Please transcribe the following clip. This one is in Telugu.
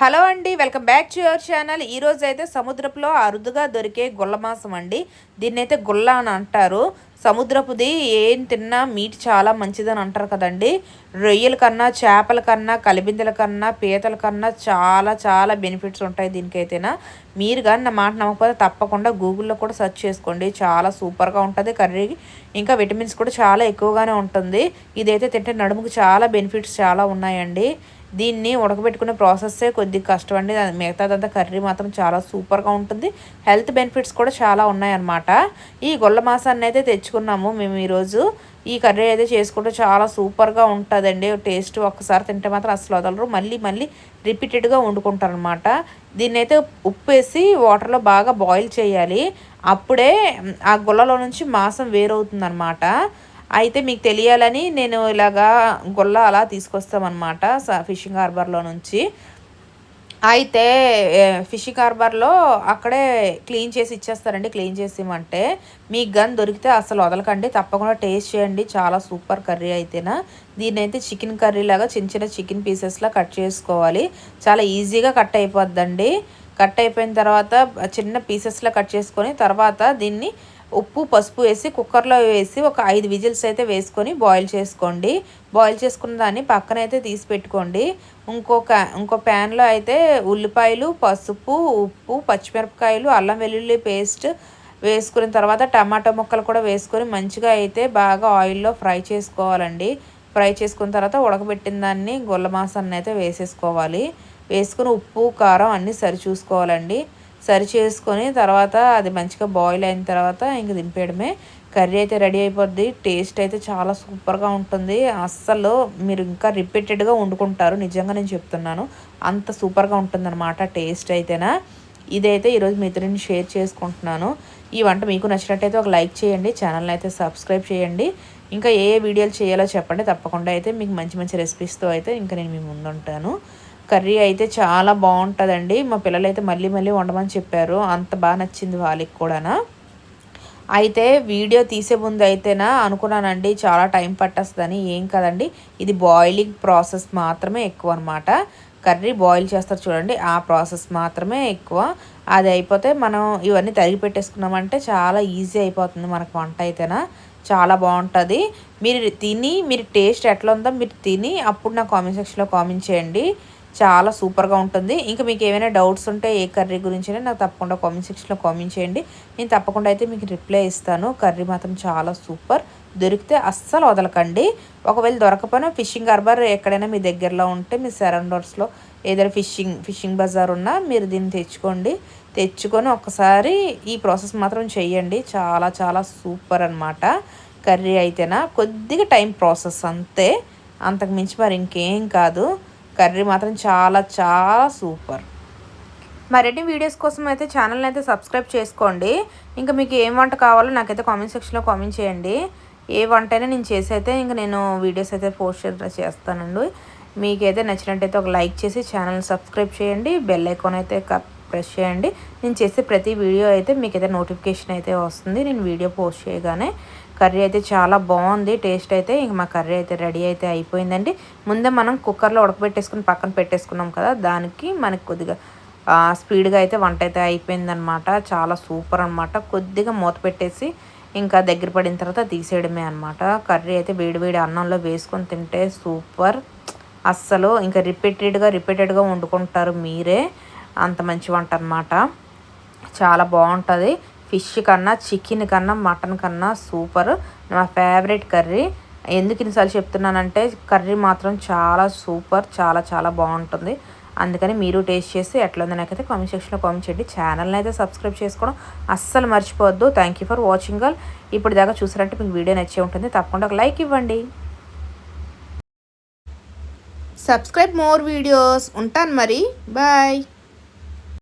హలో అండి, welcome back to your channel. ఈరోజు అయితే సముద్రపులో అరుదుగా దొరికే గుల్ల మాంసం అండి. దీన్ని అయితే గుల్ల అని అంటారు. సముద్రపుది ఏం తిన్నా మీట్ చాలా మంచిదని అంటారు కదండి. రొయ్యల కన్నా, చేపల కన్నా, కలిబిందెల కన్నా, పీతల కన్నా చాలా చాలా బెనిఫిట్స్ ఉంటాయి దీనికైతేనా. మీరు కానీ నా మాట నమ్మకపోతే తప్పకుండా గూగుల్లో కూడా సెర్చ్ చేసుకోండి. చాలా సూపర్గా ఉంటుంది కర్రీ. ఇంకా విటమిన్స్ కూడా చాలా ఎక్కువగానే ఉంటుంది. ఇదైతే తింటే నడుముకు చాలా బెనిఫిట్స్ చాలా ఉన్నాయండి. దీన్ని ఉడకబెట్టుకునే ప్రాసెస్సే కొద్దిగా కష్టం అండి. మిగతాదంతా కర్రీ మాత్రం చాలా సూపర్గా ఉంటుంది. హెల్త్ బెనిఫిట్స్ కూడా చాలా ఉన్నాయన్నమాట. ఈ గొల్ల మాసాన్ని అయితే తెచ్చుకున్నాము మేము ఈరోజు. ఈ కర్రీ అయితే చేసుకుంటే చాలా సూపర్గా ఉంటుందండి. టేస్ట్ ఒక్కసారి తింటే మాత్రం అసలు వదలరు. మళ్ళీ మళ్ళీ రిపీటెడ్గా వండుకుంటారు అనమాట. దీన్ని అయితే ఉప్పు వేసి వాటర్లో బాగా బాయిల్ చేయాలి. అప్పుడే ఆ గుల్లలో నుంచి మాంసం వేరవుతుందన్నమాట. అయితే మీకు తెలియాలని నేను ఇలాగా గొల్ల అలా తీసుకొస్తామన్నమాట ఫిషింగ్ హార్బర్లో నుంచి. అయితే ఫిషింగ్ హార్బర్లో అక్కడే క్లీన్ చేసి ఇచ్చేస్తారండి. క్లీన్ చేసి ఇవ్వమంటే మీకు గన్ దొరికితే అసలు వదలకండి, తప్పకుండా టేస్ట్ చేయండి. చాలా సూపర్ కర్రీ అయితేనా. దీన్ని అయితే చికెన్ కర్రీ లాగా చిన్న చిన్న చికెన్ పీసెస్లా కట్ చేసుకోవాలి. చాలా ఈజీగా కట్ అయిపోద్దండి. కట్ అయిపోయిన తర్వాత చిన్న పీసెస్లా కట్ చేసుకొని తర్వాత దీన్ని ఉప్పు పసుపు వేసి కుక్కర్లో వేసి ఒక 5 విజిల్స్ అయితే వేసుకొని బాయిల్ చేసుకోండి. బాయిల్ చేసుకున్న దాన్ని పక్కనైతే తీసి పెట్టుకోండి. ఇంకో ప్యాన్లో అయితే ఉల్లిపాయలు, పసుపు, ఉప్పు, పచ్చిమిరపకాయలు, అల్లం వెల్లుల్లి పేస్ట్ వేసుకున్న తర్వాత టమాటా ముక్కలు కూడా వేసుకొని మంచిగా అయితే బాగా ఆయిల్లో ఫ్రై చేసుకోవాలండి. ఫ్రై చేసుకున్న తర్వాత ఉడకబెట్టిన దాన్ని గొల్ల మాంసాన్ని అయితే వేసేసుకోవాలి. వేసుకుని ఉప్పు కారం అన్నీ సరి చూసుకోవాలండి. సరి చేసుకొని తర్వాత అది మంచిగా బాయిల్ అయిన తర్వాత ఇంక దింపేయడమే. కర్రీ అయితే రెడీ అయిపోద్ది. టేస్ట్ అయితే చాలా సూపర్గా ఉంటుంది. అస్సలు మీరు ఇంకా రిపీటెడ్గా వండుకుంటారు, నిజంగా నేను చెప్తున్నాను. అంత సూపర్గా ఉంటుందన్నమాట టేస్ట్ అయితేనా. ఇదైతే ఈరోజు మీతో నేను షేర్ చేసుకుంటున్నాను. ఈ వంట మీకు నచ్చినట్టయితే ఒక లైక్ చేయండి, ఛానల్ని అయితే సబ్స్క్రైబ్ చేయండి. ఇంకా ఏ వీడియోలు చేయాలో చెప్పండి, తప్పకుండా అయితే మీకు మంచి మంచి రెసిపీస్తో అయితే ఇంకా నేను మీ ముందుంటాను. కర్రీ అయితే చాలా బాగుంటుందండి. మా పిల్లలైతే మళ్ళీ మళ్ళీ వండమని చెప్పారు, అంత బాగా నచ్చింది వాళ్ళకి కూడా. అయితే వీడియో తీసే ముందు అయితేనా అనుకున్నానండి చాలా టైం పట్టేస్తుందని. ఏం కదండి, ఇది బాయిలింగ్ ప్రాసెస్ మాత్రమే ఎక్కువ అనమాట. కర్రీ బాయిల్ చేస్తారు చూడండి, ఆ ప్రాసెస్ మాత్రమే ఎక్కువ. అది అయిపోతే మనం ఇవన్నీ తరిగి పెట్టేసుకున్నామంటే చాలా ఈజీ అయిపోతుంది మనకు వంట అయితేనా. చాలా బాగుంటుంది. మీరు టేస్ట్ ఎట్లా ఉందో మీరు తిని అప్పుడు నా కామెంట్ సెక్షన్లో కామెంట్ చేయండి. చాలా సూపర్గా ఉంటుంది. ఇంకా మీకు ఏమైనా డౌట్స్ ఉంటే ఏ కర్రీ గురించి నాకు తప్పకుండా కామెంట్ సెక్షన్లో కామెంట్ చేయండి. నేను తప్పకుండా అయితే మీకు రిప్లై ఇస్తాను. కర్రీ మాత్రం చాలా సూపర్. దొరికితే అస్సలు వదలకండి. ఒకవేళ దొరకపోయినా ఫిషింగ్ హార్బర్ ఎక్కడైనా మీ దగ్గరలో ఉంటే మీ సరౌండర్స్లో ఏదైనా ఫిషింగ్ బజార్ ఉన్నా మీరు దీన్ని తెచ్చుకొని ఒకసారి ఈ ప్రాసెస్ మాత్రం చెయ్యండి. చాలా చాలా సూపర్ అనమాట కర్రీ అయితేనా. కొద్దిగా టైం ప్రాసెస్ అంతే, అంతకు మించి మరి ఇంకేం కాదు. కర్రీ మాత్రం చాలా చాలా సూపర్. మరిన్ని వీడియోస్ కోసం అయితే ఛానల్ని అయితే సబ్స్క్రైబ్ చేసుకోండి. ఇంకా మీకు ఏం వంట కావాలో నాకైతే కామెంట్ సెక్షన్లో కామెంట్ చేయండి. ఏ వంట అయినా నేను చేసి అయితే ఇంకా నేను వీడియోస్ అయితే పోస్ట్ చేస్తానండి. మీకైతే నచ్చినట్టయితే ఒక లైక్ చేసి ఛానల్ని సబ్స్క్రైబ్ చేయండి. బెల్ ఐకాన్ అయితే ప్రెస్ చేయండి. నేను చేసే ప్రతి వీడియో అయితే మీకైతే నోటిఫికేషన్ అయితే వస్తుంది నేను వీడియో పోస్ట్ చేయగానే. కర్రీ అయితే చాలా బాగుంది. టేస్ట్ అయితే ఇంక మా కర్రీ అయితే రెడీ అయితే అయిపోయిందండి. ముందే మనం కుక్కర్లో ఉడకబెట్టేసుకుని పక్కన పెట్టేసుకున్నాం కదా, దానికి మనకి కొద్దిగా స్పీడ్గా అయితే వంట అయితే అయిపోయిందనమాట. చాలా సూపర్ అనమాట. కొద్దిగా మూత పెట్టేసి ఇంకా దగ్గర పడిన తర్వాత తీసేయడమే అనమాట. కర్రీ అయితే వేడివేడి అన్నంలో వేసుకొని తింటే సూపర్. అస్సలు ఇంకా రిపీటెడ్గా వండుకుంటారు మీరే. అంత మంచి వంట అనమాట. చాలా బాగుంటుంది. ఫిష్ కన్నా, చికెన్ కన్నా, మటన్ కన్నా సూపర్. నా ఫేవరెట్ కర్రీ. ఎందుకు ఇన్నిసార్లు చెప్తున్నానంటే కర్రీ మాత్రం చాలా సూపర్, చాలా చాలా బాగుంటుంది. అందుకని మీరు టేస్ట్ చేసి ఎట్లా ఉందో నాకైతే కామెంట్ సెక్షన్లో కామెంట్ చేయండి. ఛానల్ని అయితే సబ్స్క్రైబ్ చేసుకోవడం అస్సలు మర్చిపోవద్దు. Thank you for watching all. ఇప్పుడు దాకా చూసారంటే మీకు వీడియో నచ్చే ఉంటుంది, తప్పకుండా ఒక లైక్ ఇవ్వండి. Subscribe more videos. ఉంటాను మరి, బాయ్.